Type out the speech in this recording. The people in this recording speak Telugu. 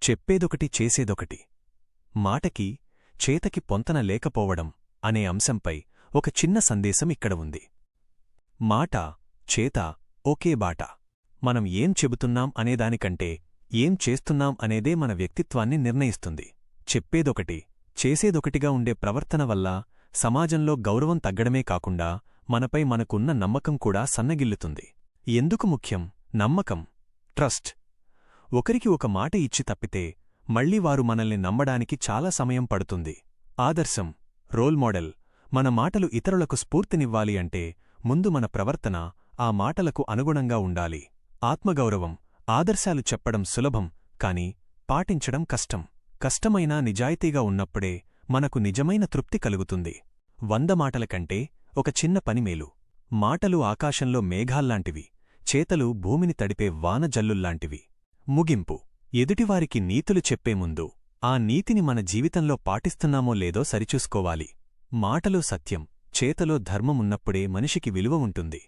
చెప్పేదొకటి చేసేదొకటి. మాటకి చేతకి పొంతన లేకపోవడం అనే అంశంపై ఒక చిన్న సందేశం ఇక్కడ ఉంది. మాట, చేత ఒకే బాట. మనం ఏం చెబుతున్నాం అనేదానికంటే ఏం చేస్తున్నాం అనేదే మన వ్యక్తిత్వాన్ని నిర్ణయిస్తుంది. చెప్పేదొకటి చేసేదొకటిగా ఉండే ప్రవర్తన వల్ల సమాజంలో గౌరవం తగ్గడమే కాకుండా మనపై మనకున్న నమ్మకం కూడా సన్నగిల్లుతుంది. ఎందుకు ముఖ్యం నమ్మకం, ట్రస్ట్? ఒకరికి ఒక మాట ఇచ్చి తప్పితే మళ్లీ వారు మనల్ని నమ్మడానికి చాలా సమయం పడుతుంది. ఆదర్శం, రోల్ మోడల్. మన మాటలు ఇతరులకు స్ఫూర్తినివ్వాలి అంటే ముందు మన ప్రవర్తన ఆ మాటలకు అనుగుణంగా ఉండాలి. ఆత్మగౌరవం. ఆదర్శాలు చెప్పడం సులభం, కాని పాటించడం కష్టం. కష్టమైనా నిజాయితీగా ఉన్నప్పుడే మనకు నిజమైన తృప్తి కలుగుతుంది. 100 మాటల కంటే ఒక చిన్న పని మేలు. మాటలు ఆకాశంలో మేఘాల్లాంటివి, చేతలు భూమిని తడిపే వాన జల్లుల్లాంటివి. ముగింపు. ఎదుటివారికి నీతులు చెప్పే ముందు ఆ నీతిని మన జీవితంలో పాటిస్తున్నామో లేదో సరిచూసుకోవాలి. మాటలో సత్యం, చేతలో ధర్మమున్నప్పుడే మనిషికి విలువ ఉంటుంది.